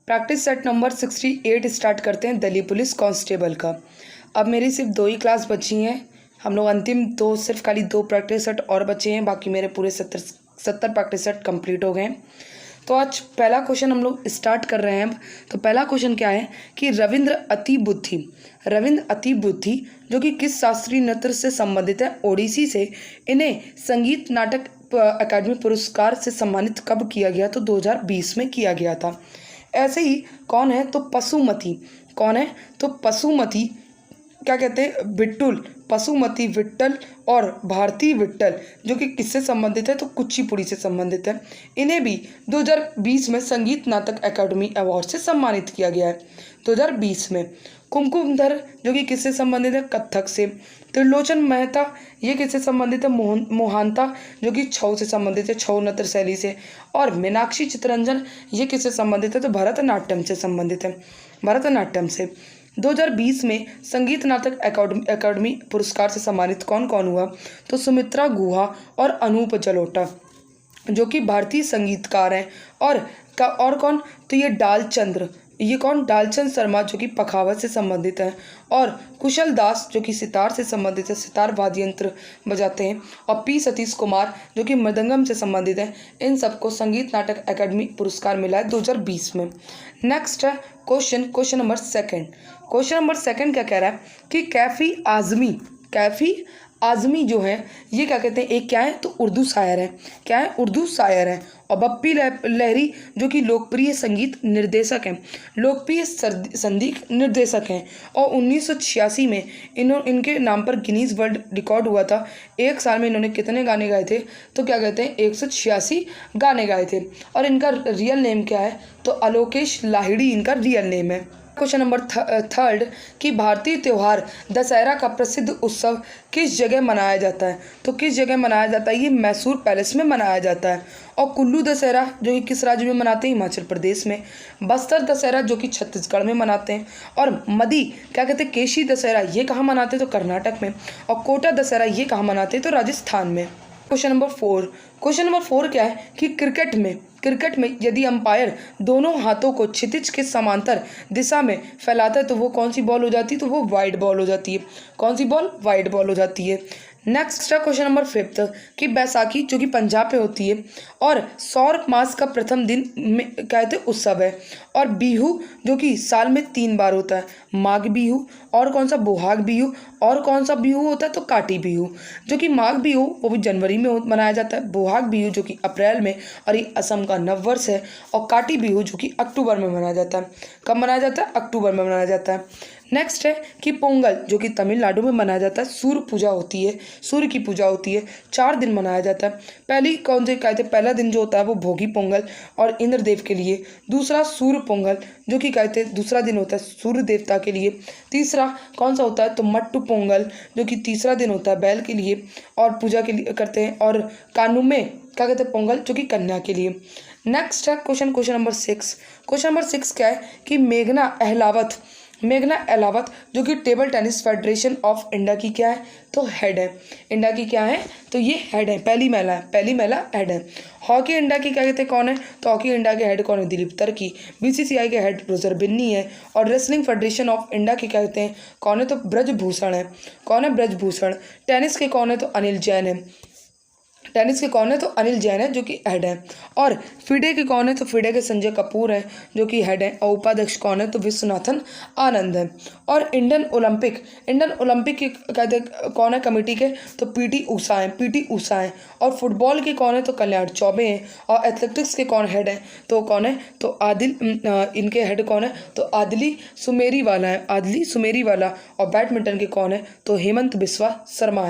Practice set number 68 start करते हैं Delhi police constable का। अब मेरी सिर्फ 2 ही क्लास बची हैं। हम लोग अंतिम 2 सिर्फ खाली 2 प्रैक्टिस सेट और बचे हैं, बाकी मेरे पूरे 70 प्रैक्टिस सेट कंप्लीट हो गए हैं। तो आज पहला क्वेश्चन हम लोग स्टार्ट कर रहे हैं। तो पहला क्वेश्चन क्या है कि रविंद्र अति बुद्धि जो कि किस शास्त्रीय नृत्य से संबंधित है? ओडिसी से। इन्हें संगीत नाटक अकादमी पुरस्कार से सम्मानित कब किया गया? तो 2020 में किया गया था। ऐसे ही कौन है? तो पशुमती। कौन है? तो पशुमती क्या कहते हैं? विट्ठल, पशुमती विट्ठल और भारती विट्ठल जो कि किससे संबंधित है? तो कुचिपुड़ी से संबंधित है। इन्हें भी 2020 में संगीत नाटक अकादमी अवार्ड से सम्मानित किया गया है। 2020 में कुमकुमधर जो कि किससे संबंधित है? कथक से। त्रिलोचन मेहता ये किससे संबंधित है? मोहांता जो कि छऊ से संबंधित है, छऊ नृत्य शैली से। और मीनाक्षी चित्तरंजन ये किससे संबंधित है? तो भरतनाट्यम से संबंधित है, भरतनाट्यम से। 2020 में संगीत नाटक अकादमी पुरस्कार से सम्मानित कौन कौन हुआ? तो सुमित्रा गुहा और अनूप जलोटा जो कि भारतीय संगीतकार हैं। और कौन? तो ये डालचंद्र, ये कौन? डालचंद शर्मा जो कि पखावज से संबंधित है। और कुशल दास जो कि सितार से संबंधित है, सितार वाद्य यंत्र बजाते हैं। और पी सतीश कुमार जो कि मृदंगम से संबंधित है। इन सबको संगीत नाटक अकादमी पुरस्कार मिला है 2020 में। नेक्स्ट है क्वेश्चन नंबर 2। क्वेश्चन नंबर 2 क्या कह रहा है कि कैफी आज़मी जो है ये क्या कहते हैं? एक क्या है? तो उर्दू शायर है। क्या है? उर्दू शायर है। और बप्पी लहरी जो कि लोकप्रिय संगीत निर्देशक हैं, लोकप्रिय संगीत निर्देशक हैं। और 1986 में इनके नाम पर गिनीज वर्ल्ड रिकॉर्ड हुआ था। एक साल में इन्होंने कितने गाने गाए थे? तो क्या कहते हैं? 186 गाने गाए थे। और इनका रियल नेम क्या है? तो अलोकेश लाहिड़ी इनका रियल नेम है। क्वेश्चन नंबर 3 कि भारतीय त्यौहार दशहरा का प्रसिद्ध उत्सव किस जगह मनाया जाता है? तो किस जगह मनाया जाता है? ये मैसूर पैलेस में मनाया जाता है। और कुल्लू दशहरा जो कि किस राज्य में मनाते हैं? हिमाचल प्रदेश में। बस्तर दशहरा जो कि छत्तीसगढ़ में मनाते हैं। और मदी क्या कहते हैं? केशी दशहरा ये कहाँ मनाते हैं? तो कर्नाटक में। और कोटा दशहरा ये कहाँ मनाते हैं? तो राजस्थान में। क्वेश्चन नंबर 4 क्या है कि क्रिकेट में यदि अंपायर दोनों हाथों को क्षितिज के समांतर दिशा में फैलाता है तो वो कौन सी बॉल हो जाती है? तो वो वाइड बॉल हो जाती है। कौन सी बॉल? वाइड बॉल हो जाती है। नेक्स्ट क्वेश्चन नंबर 5 कि बैसाखी जो कि पंजाब में होती है और सौर मास का प्रथम दिन में कहते उत्सव है। और बिहू जो कि साल में 3 बार होता है, माघ बिहू और कौन सा? बोहाग बिहू। और कौन सा बिहू होता है? तो काटी बिहू जो कि माघ बिहू वो भी जनवरी में मनाया जाता है, बोहाग बिहू जो कि अप्रैल में और ये असम का नववर्ष है। और काटी बिहू जो कि अक्टूबर में मनाया जाता है। कब मनाया जाता है? अक्टूबर में मनाया जाता है। नेक्स्ट है कि पोंगल जो कि तमिलनाडु में मनाया जाता है, सूर्य पूजा होती है, सूर्य की पूजा होती है, 4 दिन मनाया जाता है। पहली कौन से कहते हैं? पहला दिन जो होता है वो भोगी पोंगल और इंद्रदेव के लिए। दूसरा सूर्य पोंगल जो कि कहते हैं दूसरा दिन होता है सूर्य देवता के लिए। तीसरा कौन सा होता है? तो मट्टू पोंगल जो कि तीसरा दिन होता है बैल के लिए और पूजा के लिए करते हैं। और कानुमे क्या कहते हैं? पोंगल जो कि कन्या के लिए। नेक्स्ट है क्वेश्चन नंबर 6। क्वेश्चन नंबर 6 क्या है कि मेघना अहलावत जो कि table tennis federation of India की क्या है? तो हेड है। इंडिया की क्या है? तो ये हेड है, पहली महिला हेड है। हॉकी इंडिया की क्या कहते हैं? कौन है? तो हॉकी इंडिया के हेड कौन है? दिलीप तर्की। बीसीसीआई के हेड रोजर बिन्नी है। और रेसलिंग फेडरेशन ऑफ इंडिया के क्या कहते हैं? कौन है? तो ब्रजभूषण है। कौन है? ब्रजभूषण। टेनिस के कौन है? तो अनिल जैन है। टेनिस के कौन है? तो अनिल जैन है जो कि हेड है। और फिडे के कौन है? तो फिडे के संजय कपूर है जो कि हेड है। और उपाध्यक्ष कौन है? तो विश्वनाथन आनंद है। और इंडियन ओलंपिक के कहते कौन है कमेटी के? तो पीटी ऊषा है। और फुटबॉल के कौन है? तो कल्याण चौबे हैं। और एथलेटिक्स के कौन हेड है? तो कौन है? तो आदिल इनके हेड कौन है? तो आदिली सुमेरीवाला है। और बैडमिंटन के कौन है? तो हेमंत बिस्वा शर्मा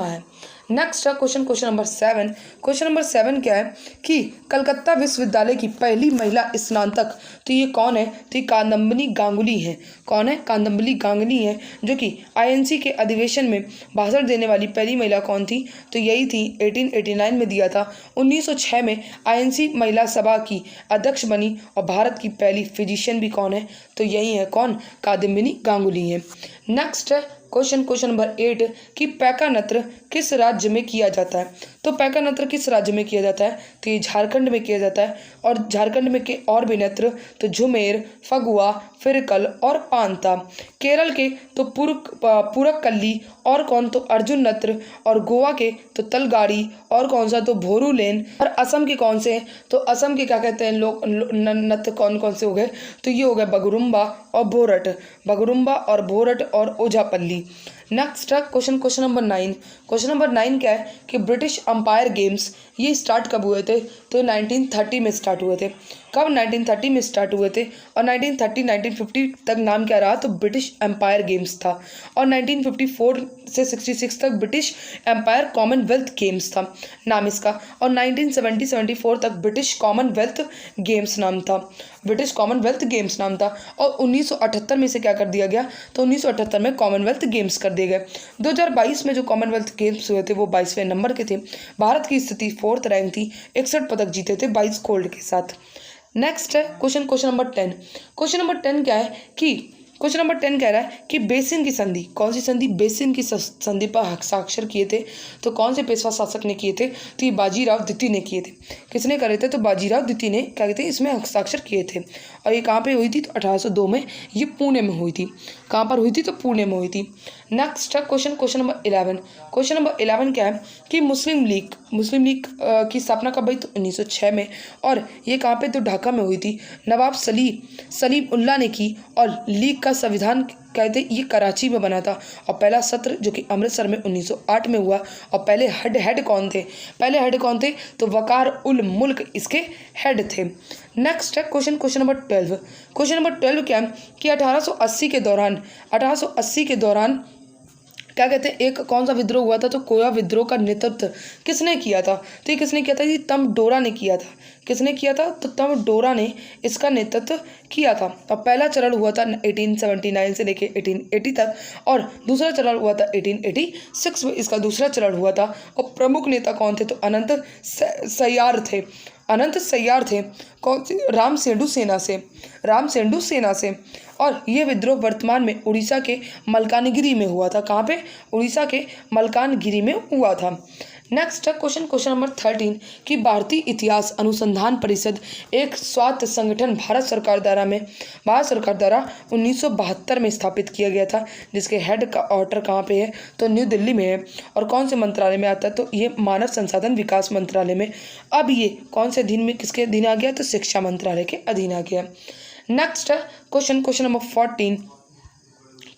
है। नेक्स्ट है क्वेश्चन नंबर 7। क्वेश्चन नंबर 7 क्या है कि कलकत्ता विश्वविद्यालय की पहली महिला स्नातक तो ये कौन है? तो ये कादम्बिनी गांगुली है। कौन है? कादम्बिनी गांगुली है जो कि आईएनसी के अधिवेशन में भाषण देने वाली पहली महिला कौन थी? तो यही थी, 1889 में दिया था। 1906 में आईएनसी महिला सभा की अध्यक्ष बनी। और भारत की पहली फिजिशियन भी कौन है? तो यही है, कौन? कादम्बिनी गांगुली है। नेक्स्ट है क्वेश्चन नंबर 8 कि पैका नृत्य किस राज्य में किया जाता है? तो पैका नृत्य किस राज्य में किया जाता है? तो ये झारखंड में किया जाता है। और झारखंड में के और भी नृत्य तो झुमेर, फगुआ, फिरकल और पांता। केरल के तो पुरक्कली और कौन तो अर्जुन नृत्य, और गोवा के तो तलगाड़ी और कौन सा तो भोरुलेन। और असम के कौन से हैं? तो असम के क्या कहते हैं लोग नृत्य कौन कौन से हो गए? तो ये हो गए बगरुम्बा और भोरट, बगरुम्बा और भोरट और ओझापल्ली। नेक्स्ट है क्वेश्चन नंबर 9। क्वेश्चन नंबर 9 क्या है कि ब्रिटिश अंपायर गेम्स ये स्टार्ट कब हुए थे? तो 1930 में स्टार्ट हुए थे। कब? 1930 में स्टार्ट हुए थे। और 1950 तक नाम क्या रहा? तो ब्रिटिश एम्पायर गेम्स था। और 1954 से 66 तक ब्रिटिश एम्पायर कॉमनवेल्थ गेम्स था नाम इसका। और 1974 तक ब्रिटिश कॉमनवेल्थ गेम्स नाम था, ब्रिटिश कॉमनवेल्थ गेम्स नाम था। और 1978 में से क्या कर दिया गया? तो 1978 में कॉमनवेल्थ गेम्स कर दिए गए। 2022 में जो कॉमनवेल्थ गेम्स हुए थे वो 22वें नंबर के थे। भारत की स्थिति 4th रैंक थी, 61 पदक जीते थे 22 गोल्ड के साथ। नेक्स्ट है क्वेश्चन नंबर 10। क्वेश्चन नंबर 10 क्या है कि क्वेश्चन नंबर 10 कह रहा है कि बेसिन की संधि, कौन सी संधि? बेसिन की संधि पर हस्ताक्षर किए थे तो कौन से पेशवा शासक ने किए थे? तो ये बाजीराव द्वितीय ने किए थे। किसने करे थे? तो बाजीराव द्वितीय ने क्या कहते हैं इसमें हस्ताक्षर किए थे। और ये कहाँ पे हुई थी? तो 1802 में ये पुणे में हुई थी। कहाँ पर हुई थी? तो पुणे में हुई थी। नेक्स्ट है क्वेश्चन नंबर 11। क्वेश्चन नंबर 11 क्या है कि मुस्लिम लीग की स्थापना कब हुई? तो 1906 में। और ये कहाँ पे? तो ढाका में हुई थी। नवाब सलीम उल्लाह ने की। और लीग का संविधान कहते ये कराची में बना था। और पहला सत्र जो कि अमृतसर में 1908 में हुआ। और पहले हेड कौन थे? पहले हेड कौन थे? तो वकार उल मुल्क इसके हेड थे। नेक्स्ट है क्वेश्चन नंबर 12। क्वेश्चन नंबर 12 क्या है कि 1880 के दौरान क्या कहते हैं एक कौन सा विद्रोह हुआ था? तो कोया विद्रोह का नेतृत्व किसने किया था? तो ये किसने किया था? ये तमडोरा ने किया था। किसने किया था? तो तमडोरा ने इसका नेतृत्व किया था। और पहला चरण हुआ था 1879 से लेके 1880 तक। और दूसरा चरण हुआ था 1886 में, इसका दूसरा चरण हुआ था। और प्रमुख नेता कौन थे? तो अनंत सैयार थे। कौन से? राम सेंडू सेना से। और ये विद्रोह वर्तमान में उड़ीसा के मलकानगिरी में हुआ था। कहाँ पे? उड़ीसा के मलकानगिरी में हुआ था। नेक्स्ट है क्वेश्चन नंबर 13 कि भारतीय इतिहास अनुसंधान परिषद एक स्वायत्त संगठन भारत सरकार द्वारा 1972 में स्थापित किया गया था, जिसके हेड का क्वार्टर कहाँ पे है? तो न्यू दिल्ली में है। और कौन से मंत्रालय में आता है? तो ये मानव संसाधन विकास मंत्रालय में। अब ये कौन से अधीन में किसके अधीन आ गया? तो शिक्षा मंत्रालय के अधीन आ गया। नेक्स्ट है क्वेश्चन नंबर 14।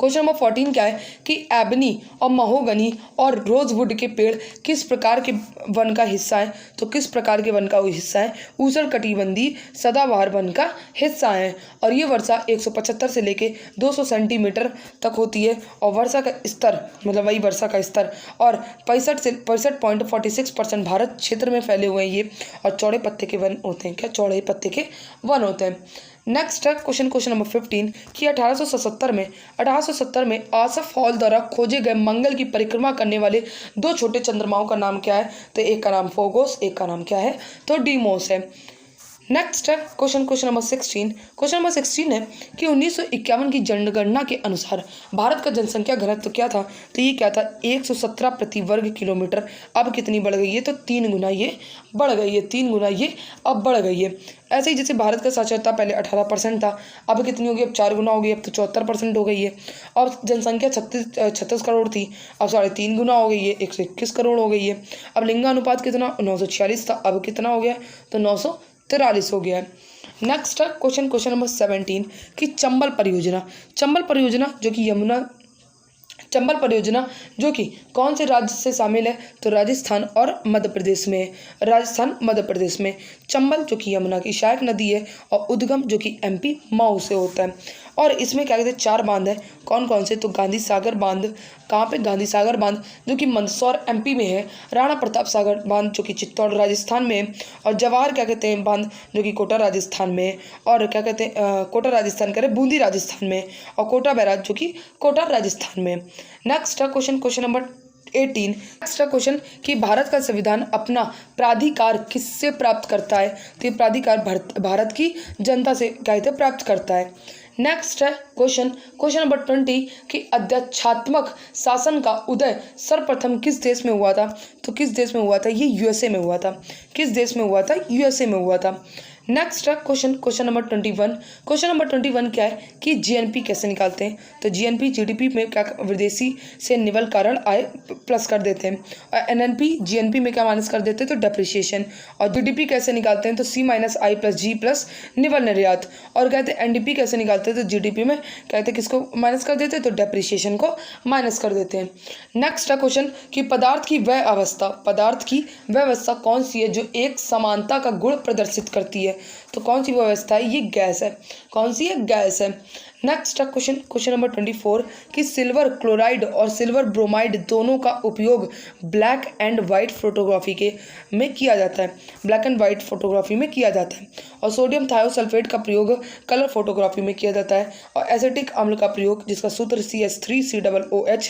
क्वेश्चन नंबर 14 क्या है कि एबनी और महोगनी और रोजवुड के पेड़ किस प्रकार के वन का हिस्सा है? तो किस प्रकार के वन का हिस्सा है? उष्णकटिबंधीय सदाबहार वन का हिस्सा है। और ये वर्षा 175 से लेके 200 सेंटीमीटर तक होती है। और वर्षा का स्तर मतलब वही वर्षा का स्तर और 65.46% भारत क्षेत्र में फैले हुए हैं ये। और चौड़े पत्ते के वन होते हैं। क्या? चौड़े पत्ते के वन होते हैं। नेक्स्ट है क्वेश्चन नंबर 15 कि 1870 में आसफ हॉल द्वारा खोजे गए मंगल की परिक्रमा करने वाले 2 छोटे चंद्रमाओं का नाम क्या है? तो एक का नाम फोगोस, एक का नाम क्या है? तो डीमोस है। नेक्स्ट है क्वेश्चन नंबर 16। क्वेश्चन नंबर 16 है कि 1951 की जनगणना के अनुसार भारत का जनसंख्या घनत्व क्या था? तो ये क्या था? 117 प्रति वर्ग किलोमीटर। अब कितनी बढ़ गई है? तो 3 गुना ये बढ़ गई है। 3 गुना ये अब बढ़ गई है। ऐसे ही जैसे भारत का साक्षरता पहले 18% था, अब कितनी होगी? अब 4 गुना हो गई, अब तो 74% हो गई है। अब जनसंख्या 36 करोड़ थी, अब 3.5 गुना हो गई है, 121 करोड़ हो गई है। अब लिंगानुपात कितना? 946 था, अब कितना हो गया? तो 943 हो गया है। नेक्स्ट है क्वेश्चन नंबर 17 कि चंबल परियोजना जो कि कौन से राज्य से शामिल है? तो राजस्थान और मध्य प्रदेश में। चंबल जो कि यमुना की सहायक नदी है और उद्गम जो कि MP मऊ से होता है। और इसमें क्या कहते हैं 4 बांध है। कौन कौन से? तो गांधी सागर बांध। कहाँ पे? गांधी सागर बांध जो कि मंदसौर MP में है। राणा प्रताप सागर बांध जो कि चित्तौड़ राजस्थान में है। और जवाहर क्या कहते हैं बांध जो कि कोटा राजस्थान में है। और क्या कहते हैं कोटा राजस्थान कह रहे बूंदी राजस्थान में। और कोटा बैराज जो कि कोटा राजस्थान में। नेक्स्ट है क्वेश्चन नंबर 18। नेक्स्ट क्वेश्चन कि भारत का संविधान अपना प्राधिकार किससे प्राप्त करता है? तो ये प्राधिकार भारत की जनता से क्या कहते हैं प्राप्त करता है। नेक्स्ट है क्वेश्चन नंबर 20 कि अध्यक्षात्मक शासन का उदय सर्वप्रथम किस देश में हुआ था? तो किस देश में हुआ था? ये यूएसए में हुआ था। किस देश में हुआ था? यूएसए में हुआ था। नेक्स्ट है क्वेश्चन नंबर 21। क्वेश्चन नंबर 21 क्या है कि जीएनपी कैसे निकालते हैं? तो जीएनपी जीडीपी में क्या विदेशी से निवल कारण आय प्लस कर देते हैं, और एनएनपी जीएनपी में क्या माइनस कर देते हैं? तो डेप्रिसिएशन। और जीडीपी कैसे निकालते हैं? तो सी माइनस आई प्लस जी प्लस निवल निर्यात। और कहते हैं एनडीपी कैसे निकालते हैं? तो जीडीपी में कहते हैं किसको माइनस कर देते हैं? तो डेप्रिसिएशन को माइनस कर देते हैं। नेक्स्ट है क्वेश्चन कि पदार्थ की वह अवस्था कौन सी है जो एक समानता का गुण प्रदर्शित करती है? तो कौन सी व्यवस्था है? ये गैस है। कौन सी है? गैस है। नेक्स्ट क्वेश्चन नंबर 24 कि सिल्वर क्लोराइड और सिल्वर ब्रोमाइड दोनों का उपयोग ब्लैक एंड वाइट फोटोग्राफी में किया जाता है। ब्लैक एंड वाइट फोटोग्राफी में किया जाता है। और सोडियम थायोसल्फेट का प्रयोग कलर फोटोग्राफी में किया जाता है। और एसिटिक अम्ल का प्रयोग जिसका सूत्र CH3COOH है,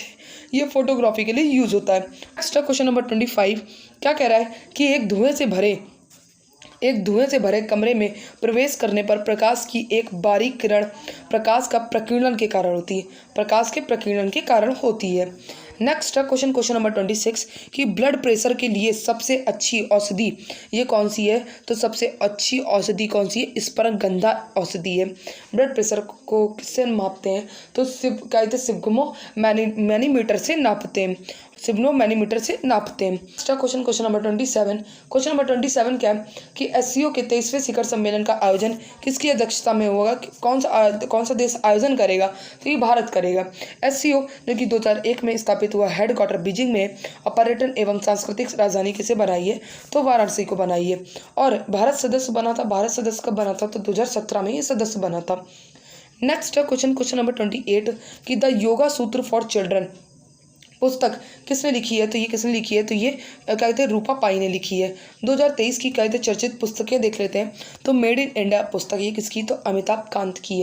ये फोटोग्राफी के लिए यूज होता है। नेक्स्ट क्वेश्चन नंबर 25 क्या कह रहा है कि एक धुएं से भरे कमरे में प्रवेश करने पर प्रकाश की एक बारीक किरण प्रकाश के प्रकीर्णन के कारण होती है। नेक्स्ट क्वेश्चन नंबर 26 कि ब्लड प्रेशर के लिए सबसे अच्छी औषधि ये कौन सी है? तो सबसे अच्छी औषधि कौन सी है? स्पर्शगंधा औषधि है। ब्लड प्रेशर को किससे मापते हैं? तो सिग्मो मैनीमीटर से नापते हैं। क्वेश्चन नंबर 27 क्या है कि एससीओ के 23वें शिखर सम्मेलन का आयोजन किसकी अध्यक्षता में होगा? कौन सा देश आयोजन करेगा? तो ये भारत करेगा। एससीओ जो कि 2001 में स्थापित हुआ, हेडक्वार्टर बीजिंग में, और पर्यटन एवं सांस्कृतिक राजधानी किसे बनाई है? तो वाराणसी को बनाई है। और भारत सदस्य कब बना था? तो 2017 में ये सदस्य बना था। नेक्स्ट क्वेश्चन नंबर 28 कि द योगा सूत्र फॉर चिल्ड्रन पुस्तक किसने लिखी है? तो ये किसने लिखी है? तो ये क्या कहते हैं रूपा पाई ने लिखी है। 2023 की कहते चर्चित पुस्तकें देख लेते हैं। तो मेड इन इंडिया पुस्तक ये किसकी? तो अमिताभ कांत की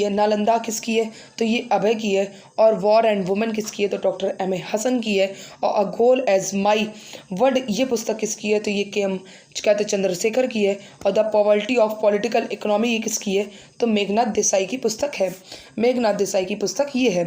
है। नालंदा किसकी है? तो ये अभय की है। और वॉर एंड वुमेन किसकी है? तो डॉक्टर एम ए हसन की है। और अ गोल एज माई वर्ड ये पुस्तक किसकी है? तो ये KM कहते चंद्रशेखर की है। और the poverty of political economy ये किसकी है? तो मेघनाथ देसाई की पुस्तक ये है।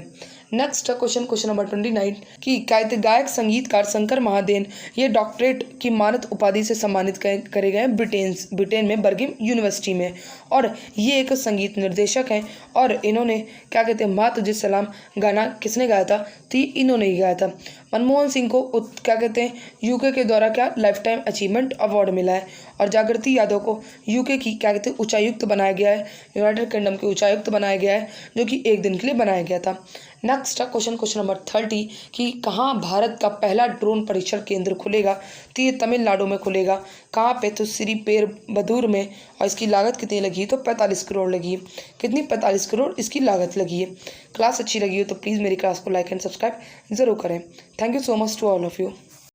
नेक्स्ट क्वेश्चन नंबर 29 कि गायक संगीतकार शंकर महादेवन ये डॉक्टरेट की मानद उपाधि से सम्मानित करे गए ब्रिटेन में बर्गिम यूनिवर्सिटी में। और ये एक संगीत निर्देशक हैं। और इन्होंने क्या कहते हैं माँ तुझे सलाम गाना किसने गाया था? तो इन्होंने ही गाया था। मनमोहन सिंह को क्या कहते हैं यूके के द्वारा क्या लाइफ टाइम अचीवमेंट अवार्ड मिला है। और जागृति यादव को यूके की क्या कहते हैं उच्चायुक्त बनाया गया है, यूनाइटेड किंगडम के उच्चायुक्त बनाया गया है, जो कि 1 दिन के लिए बनाया गया था। नेक्स्ट क्वेश्चन नंबर 30 कि कहाँ भारत का पहला ड्रोन परीक्षण केंद्र खुलेगा? तो ये तमिलनाडु में खुलेगा। कहाँ पे? तो श्रीपेरुंबदूर में। और इसकी लागत कितनी लगी है? तो 45 करोड़ लगी है। कितनी? 45 करोड़ इसकी लागत लगी है। क्लास अच्छी लगी हो तो प्लीज़ मेरी क्लास को लाइक एंड सब्सक्राइब ज़रूर करें। Thank you so much to all of you.